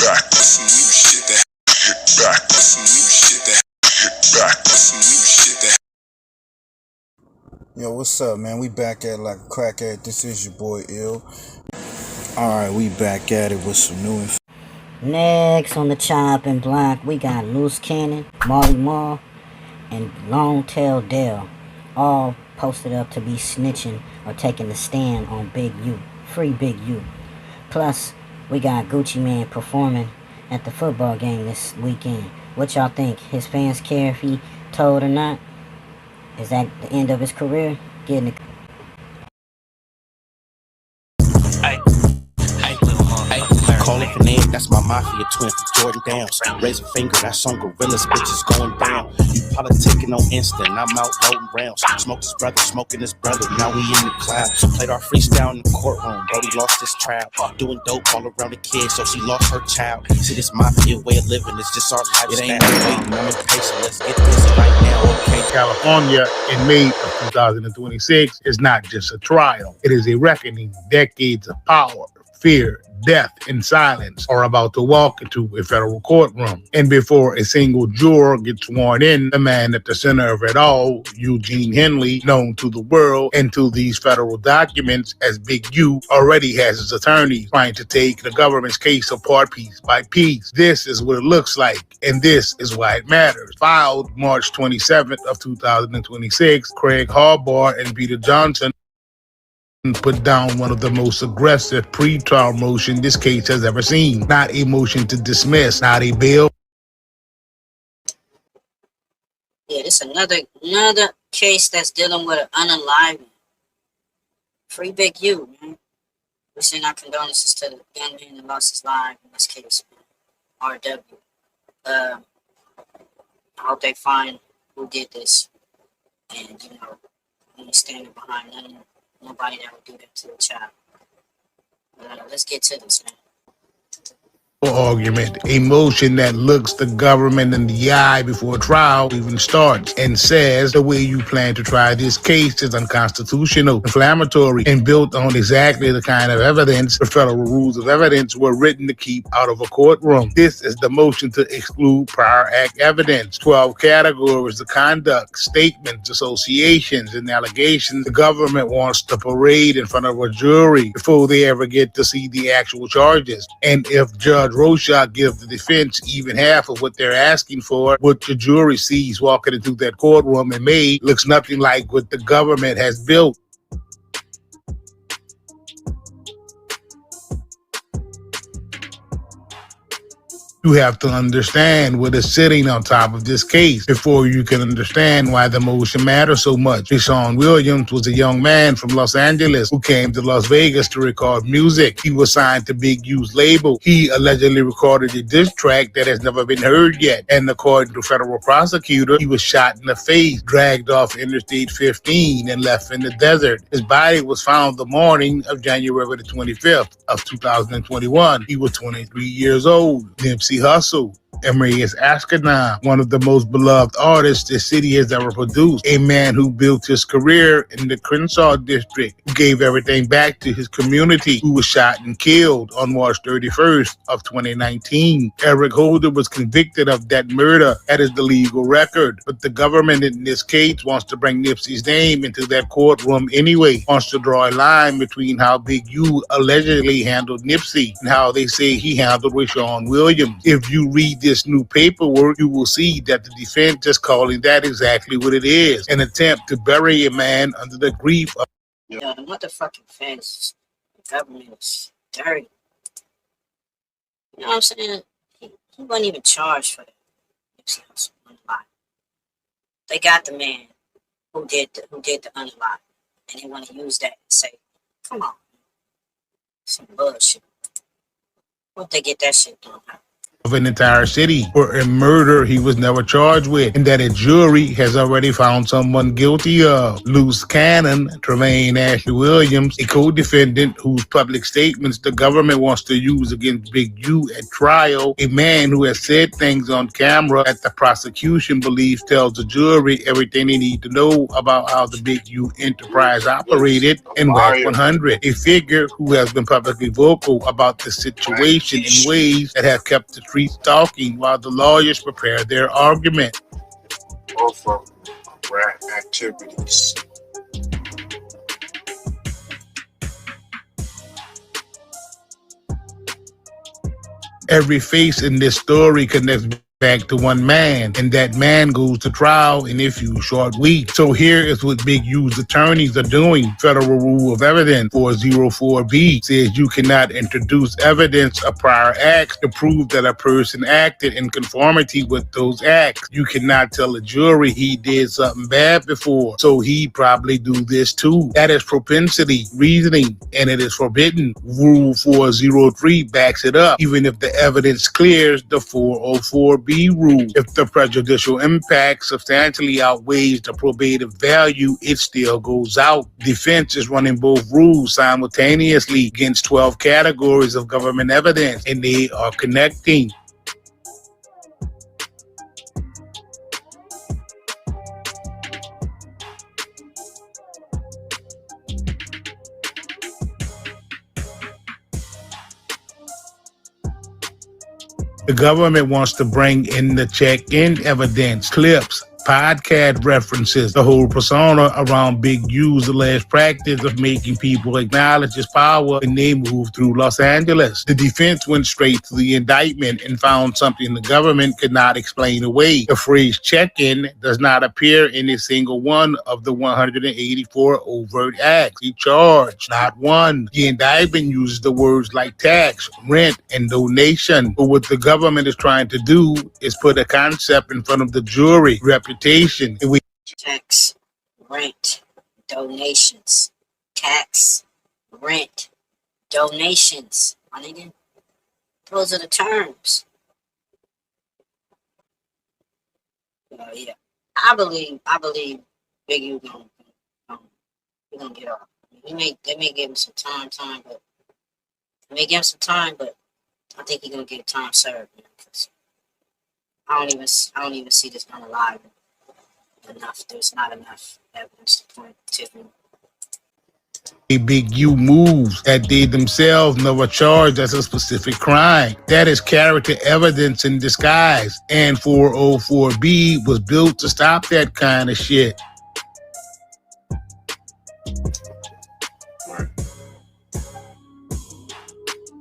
back with some new shit that back with some new shit that back with some new shit that. Yo, what's up, man? We back at like a crackhead. This is your boy Ill. Alright, we back at it with some new info. Next on the chopping block, we got Luce Cannon, Marty Marl, and Long Tail Dell, all posted up to be snitching or taking the stand on Big U. Free Big U. Plus, we got Gucci Mane performing at the football game this weekend. What y'all think? His fans care if he told or not? Is that the end of his career? Getting it. Call it an egg, that's my mafia twin from Jordan Downs. Raise a finger, that's on gorillas, bitches going down. You politicking on instant, I'm out loading rounds. Smoked his brother, smoking his brother, now we in the cloud. Played our freestyle in the courtroom, Brody lost his trial. Doing dope all around the kid, so she lost her child. See, this mafia way of living, it's just our lifestyle. It ain't no waiting, I'm impatient, let's get this right now, okay? California in May of 2026 is not just a trial. It is a reckoning. Decades of power, fear, death, and silence are about to walk into a federal courtroom. And before a single juror gets sworn in, the man at the center of it all, Eugene Henley, known to the world and to these federal documents as Big U, already has his attorneys trying to take the government's case apart piece by piece. This is what it looks like, and this is why it matters. Filed March 27th of 2026, Craig Harbaugh and Peter Johnson put down one of the most aggressive pre-trial motion this case has ever seen. Not a motion to dismiss, not a bail. Yeah, this another case that's dealing with an unaliving. Free Big U, man. We send our condolences to the young man that lost his life in this case, man. RW. I hope they find who did this. And, you know, we standing behind nobody that would do that to a child. Let's get to this, man. Argument, a motion that looks the government in the eye before trial even starts and says the way you plan to try this case is unconstitutional, inflammatory, and built on exactly the kind of evidence the federal rules of evidence were written to keep out of a courtroom. This is the motion to exclude prior act evidence. 12 categories of conduct, statements, associations, and allegations the government wants to parade in front of a jury before they ever get to see the actual charges. And if Judge Rorschach gives the defense even half of what they're asking for, what the jury sees walking into that courtroom in May looks nothing like what the government has built. You have to understand what is sitting on top of this case before you can understand why the motion matters so much. Deshaun Williams was a young man from Los Angeles who came to Las Vegas to record music. He was signed to Big U's label. He allegedly recorded a diss track that has never been heard yet. And according to federal prosecutor, he was shot in the face, dragged off Interstate 15, and left in the desert. His body was found the morning of January the 25th of 2021. He was 23 years old. Nipsey Hussle, Emrys Askenazi, one of the most beloved artists the city has ever produced, a man who built his career in the Crenshaw district, who gave everything back to his community, who was shot and killed on March 31st of 2019. Eric Holder was convicted of that murder. That is the legal record. But the government in this case wants to bring Nipsey's name into that courtroom anyway, wants to draw a line between how Big U allegedly handled Nipsey and how they say he handled Deshaun Williams. If you read this new paperwork, you will see that the defense is calling that exactly what it is, an attempt to bury a man under the grief of... Yeah, the motherfucking feds, the government is dirty. You know what I'm saying? He wasn't even charged for that. They got the man who did the unalive, and they want to use that and say, come on, some bullshit. What they get that shit done? of an entire city for a murder he was never charged with, and that a jury has already found someone guilty of. Luce Cannon, Tremaine Ashley Williams, a co-defendant whose public statements the government wants to use against Big U at trial, a man who has said things on camera that the prosecution believes tells the jury everything they need to know about how the Big U enterprise operated, and WAC 100, a figure who has been publicly vocal about the situation in ways that have kept the streets talking while the lawyers prepare their argument. Both of them rat activities. Every face in this story connects back to one man, and that man goes to trial in a few short weeks. So here is what Big U's attorneys are doing. Federal Rule of Evidence 404B says you cannot introduce evidence of prior acts to prove that a person acted in conformity with those acts. You cannot tell a jury he did something bad before, so he probably do this too. That is propensity reasoning, and it is forbidden. Rule 403 backs it up, even if the evidence clears the 404B rule. If the prejudicial impact substantially outweighs the probative value, it still goes out. Defense is running both rules simultaneously against 12 categories of government evidence, and they are connecting. The government wants to bring in the check-in evidence, clips, podcast references, the whole persona around Big U's alleged practice of making people acknowledge his power when they move through Los Angeles. The defense went straight to the indictment and found something the government could not explain away. The phrase check-in does not appear in a single one of the 184 overt acts he charged. Not one. The indictment uses the words like tax, rent, and donation. But what the government is trying to do is put a concept in front of the jury, reputation. Tax, rent, donations. Tax, rent, donations. My nigga, those are the terms. Yeah, I believe Big U gonna get off. They may give him some time, but I think he's gonna get time served. Man, 'cause I don't even see this man alive enough. There's not enough evidence to point to him. Big U moves that they themselves never charged as a specific crime. That is character evidence in disguise, and 404B was built to stop that kind of shit.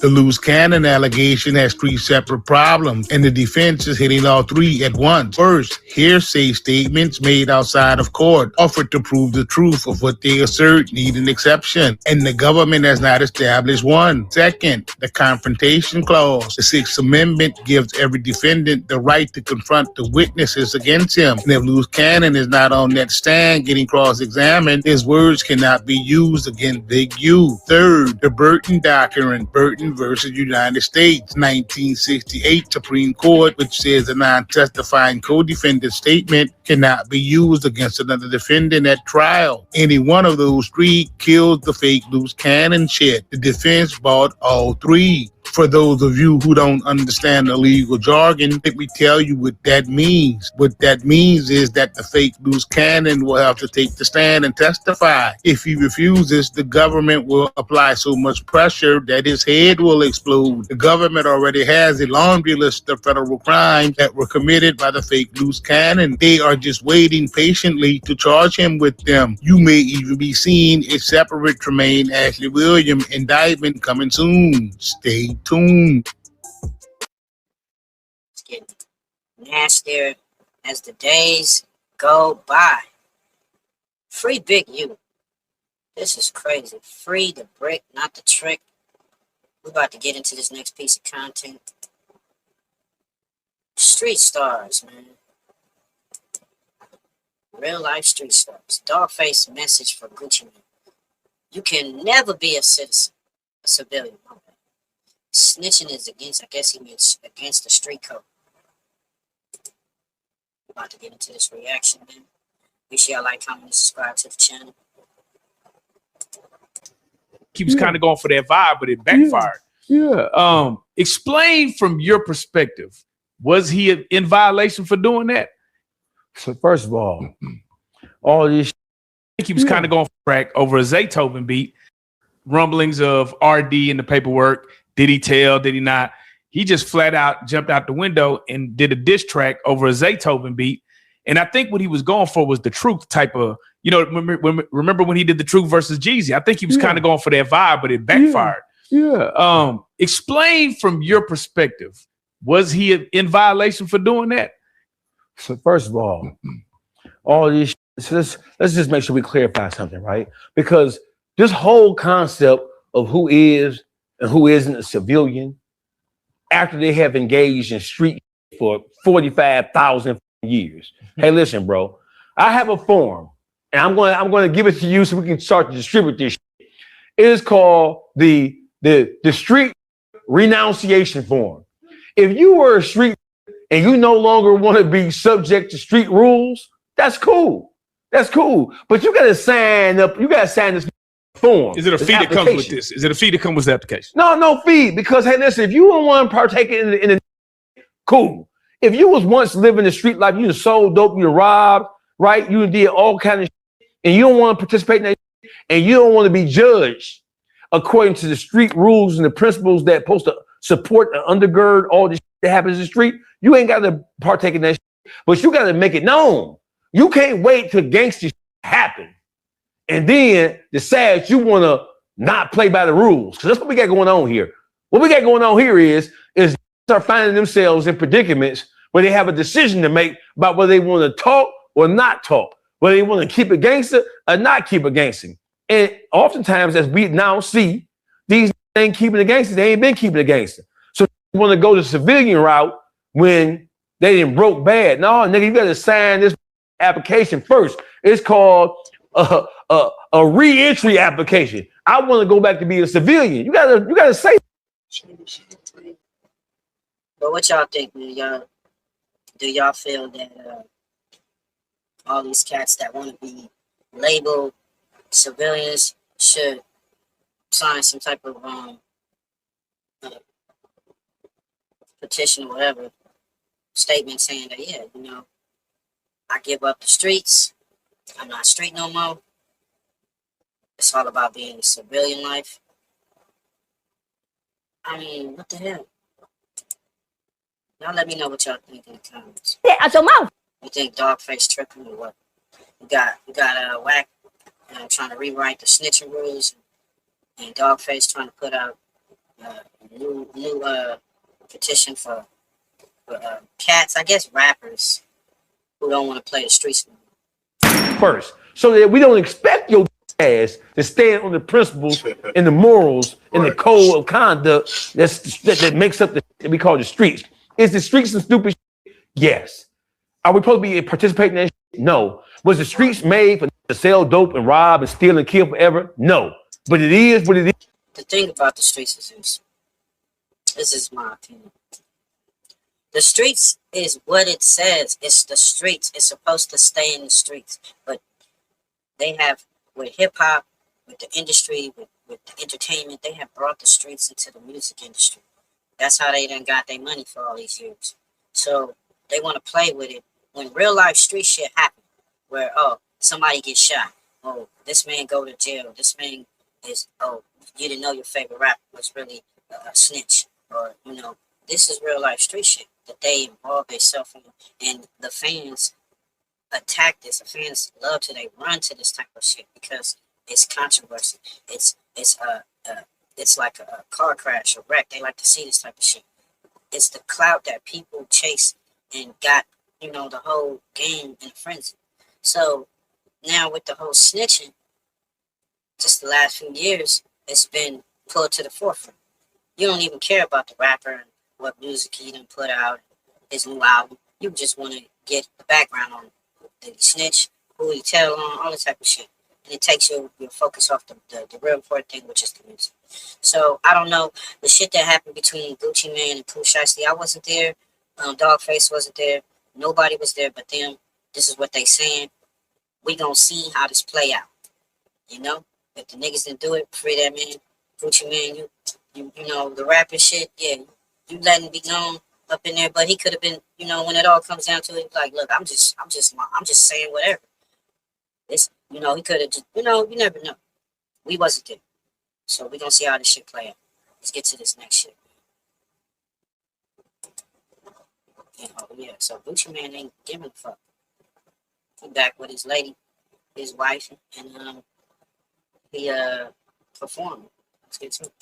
The Luce Cannon allegation has three separate problems, and the defense is hitting all three at once. First, hearsay statements made outside of court offered to prove the truth of what they assert need an exception, and the government has not established one. Second, the confrontation clause. The Sixth Amendment gives every defendant the right to confront the witnesses against him, and if Luce Cannon is not on that stand getting cross-examined, his words cannot be used against Big U. Third, the Burton Doctrine, Burton versus United States, 1968 Supreme Court, which says a non-testifying co-defendant statement cannot be used against another defendant at trial. Any one of those three kills the fake Luce Cannon shit. The defense bought all three. For those of you who don't understand the legal jargon, let me tell you what that means. What that means is that the fake Luce Cannon will have to take the stand and testify. If he refuses, the government will apply so much pressure that his head will explode. The government already has a laundry list of federal crimes that were committed by the fake Luce Cannon. They are just waiting patiently to charge him with them. You may even be seeing a separate Tremaine Ashley Williams indictment coming soon. Stay tuned. It's getting nastier as the days go by. Free Big U. This is crazy. Free the brick, not the trick. We're about to get into this next piece of content. Street stars, man. Real life street stars. Dawgface message for Gucci Man. You can never be a citizen, a civilian. snitching is against, I guess he means against the street code. We're about to get into this reaction, man. Make sure y'all like, comment, and subscribe to the channel. Keeps kind of going for that vibe, but it backfired. Yeah. Explain from your perspective, was he in violation for doing that? So first of all this He was kind of going for crack over a Zaytoven beat. Rumblings of RD in the paperwork. Did he tell? Did he not? He just flat out jumped out the window and did a diss track over a Zaytoven beat. And I think what he was going for was the truth type of, you know, remember when he did the truth versus Jeezy? I think he was kind of going for that vibe, but it backfired. yeah. Explain from your perspective, was he in violation for doing that? So first of all this. So let's just make sure we clarify something, right? Because this whole concept of who is and who isn't a civilian, after they have engaged in street for 45,000 years. Hey, listen, bro. I have a form, and I'm going to give it to you so we can start to distribute this shit. It is called the street renunciation form. If you were a street and you no longer want to be subject to street rules, that's cool. That's cool. But you got to sign up. You got to sign this form. Is it a fee that comes with this? Is it a fee that comes with the application? No fee. Because, hey, listen, if you don't want to partake in the cool. If you was once living the street life, you sold dope, you robbed, right? You did all kind of shit, and you don't want to participate in that shit, and you don't want to be judged according to the street rules and the principles that supposed to support and undergird all this shit that happens in the street, you ain't got to partake in that shit, but you got to make it known. You can't wait till gangster shit happen and then decide you want to not play by the rules. Because that's what we got going on here. What we got going on here is start finding themselves in predicaments where they have a decision to make about whether they want to talk or not talk, whether they want to keep it gangster or not keep it gangster. And oftentimes, as we now see, these ain't keeping it gangster. They ain't been keeping it gangster. So you want to go the civilian route when they didn't broke bad. No, nigga, you got to sign this application first. It's called a re-entry application. I want to go back to being a civilian. You gotta say. But what y'all think, man? Do y'all feel that all these cats that want to be labeled civilians should sign some type of petition or whatever statement saying that, yeah, you know, I give up the streets. I'm not street no more. It's all about being a civilian life. I mean, what the hell? Y'all let me know what y'all think in the comments. Yeah, out your mouth. You think Dawgface tripping or what? We got Whack trying to rewrite the snitching rules, and Dawgface trying to put out new petition for cats, I guess rappers who don't want to play the streets First, so that we don't expect your ass to stand on the principles and the morals and the code of conduct that makes up the that we call the streets. Is the streets some stupid shit? Yes. Are we supposed to be participating in that shit? No. Was the streets made for to sell dope and rob and steal and kill forever? No. But it is what it is. The thing about the streets is this is my opinion. The streets is what it says. It's the streets. It's supposed to stay in the streets. But they have, with hip-hop, with the industry, with the entertainment, they have brought the streets into the music industry. That's how they done got their money for all these years. So they want to play with it. When real life street shit happen, where, oh, somebody gets shot. Oh, this man go to jail. This man is, oh, you didn't know your favorite rapper was really a snitch. Or, you know, this is real life street shit that they involve themselves in. And the fans attack this. The fans love to, they run to this type of shit because it's controversy. It's like a car crash or wreck. They like to see this type of shit. It's the clout that people chase and got, you know, the whole game in a frenzy. So now with the whole snitching, just the last few years, it's been pulled to the forefront. You don't even care about the rapper and what music he done put out, his new album. You just want to get the background on him. Did he snitch? Who he tell on? All this type of shit. And it takes your focus off the real important thing, which is the music. So I don't know the shit that happened between Gucci Mane and Pooh Shiesty. I wasn't there. Dawgface wasn't there. Nobody was there but them. This is what they saying. We gonna see how this play out. You know, if the niggas didn't do it, free that man, Gucci Mane. You know the rapping shit. Yeah, you letting it be known up in there. But he could have been. You know, when it all comes down to it, like, look, I'm just saying whatever. This, you know, he could have just. You know, you never know. We wasn't there, so we gonna see how this shit play out. Let's get to this next shit. Yeah, so Gucci Mane ain't giving a fuck. He back with his lady, his wife, and he performed. Let's get to it.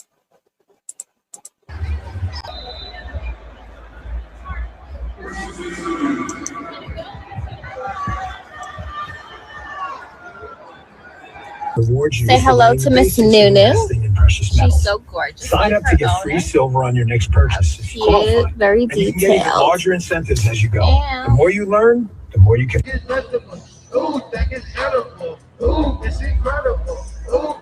Say hello to Miss Nunu. She's so gorgeous. Sign up to get free silver on your next purchase. She is very and you can get even detailed. larger incentives as you go. Damn. The more you learn, the more you can. Ooh, that is edible. Ooh, it's incredible. Ooh,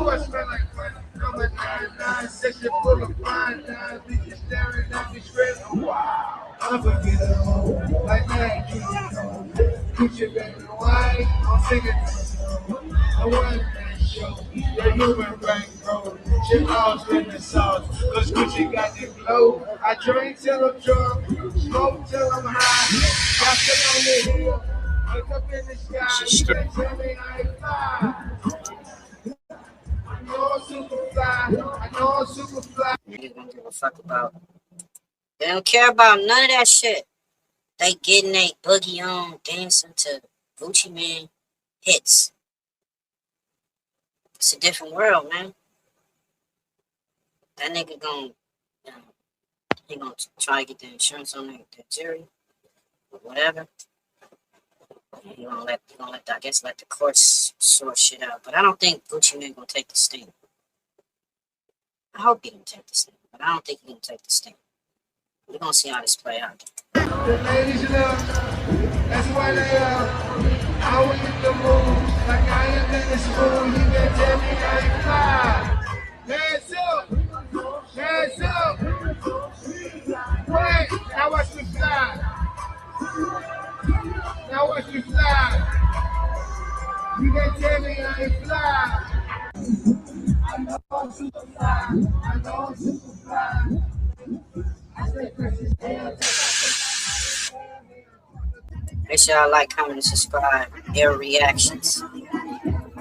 I smell like fun. I'm a 99 section full of fine dimes. Bitches staring at me straight. Wow. I'm unforgettable. Like that, put your baby white. I'm singing. I want that show. The human brain grows. Shit all in the sauce. Cause Gucci got the glow. I drink till I'm drunk. Smoke till I'm high. Got it on the hill. Wake up in the sky. You can tell me I ain't fly. I know I'm super fly. I know I'm super fly. Niggas don't give a fuck about. They don't care about none of that shit. They getting a boogie on, dancing to Gucci Mane hits. It's a different world, man. That nigga he gonna try to get the insurance on that jury or whatever. And he gonna let I guess let the courts sort shit out. But I don't think Gucci Mane gonna take the stand. I hope he gonna take the stand, but I don't think he gonna take the stand. We're gonna see how this play out. The ladies love, that's why they always in the mood. Like I am in the school, you can tell me I ain't fly. Hands up, hands up. Wait, now watch me fly. Now watch me fly. You can tell me I ain't fly. I know I'm super fly. I know I'm super fly. I stay precious down. Make sure y'all like, comment, and subscribe. Ill reactions,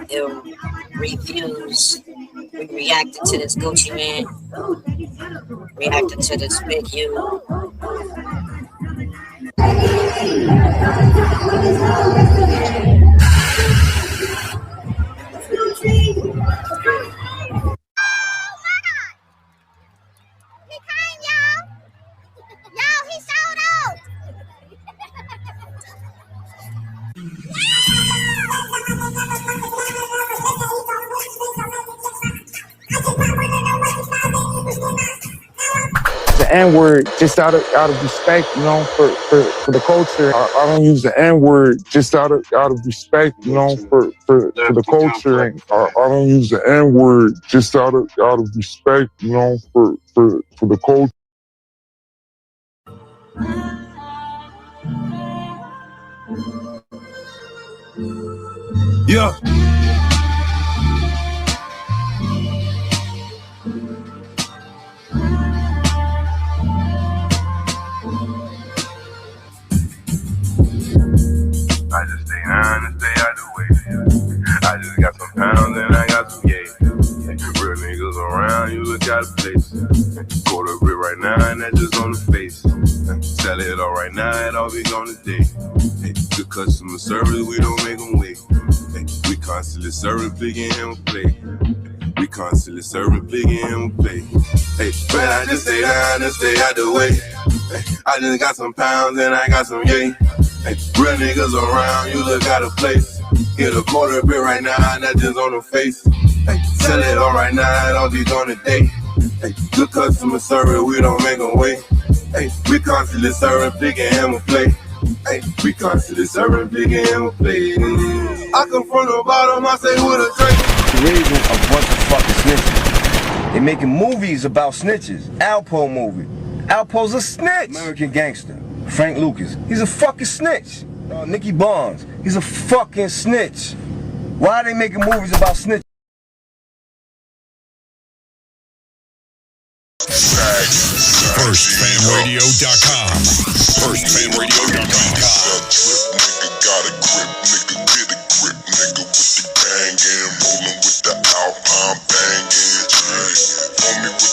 ill reviews. We reacted to this Gucci Mane. Reacted to this Big U. The N-word just out of respect, you know, for the culture. I don't use the N-word just out of respect, you know, for the culture. And I don't use the N-word just out of respect, you know, for the culture. Yeah. I just stay down and stay out the way. I just got some pounds and I got some yay. Real niggas around, you look out of place. Go to brick right now and that just on the face. Sell it all right now, it all be gone today. Good customer service, we don't make them wait. We constantly serving big and him play. We constantly serving big and him play. Hey, but I just stay down and stay out the way. I just got some pounds and I got some yay. Hey, real niggas around, you look out of place. Get a quarter bit right now, and that just on the face. Hey, sell it all right now, it all be gone today. Hey, good customer service, we don't make them wait. Hey, we constantly serving big and hammer play. Hey, we constantly serving big and hammer play. I come from the bottom, I say with a drink. Raising a bunch of fucking snitches. They making movies about snitches. Alpo movie. Alpo's a snitch. American Gangster. Frank Lucas. He's a fucking snitch. Nicky Barnes. He's a fucking snitch. Why are they making movies about snitches? FirstFamRadio.com. FirstFamRadio.com. Nigga got a grip, nigga get a grip, nigga with the gang and rolling with the Alpine banging. On me with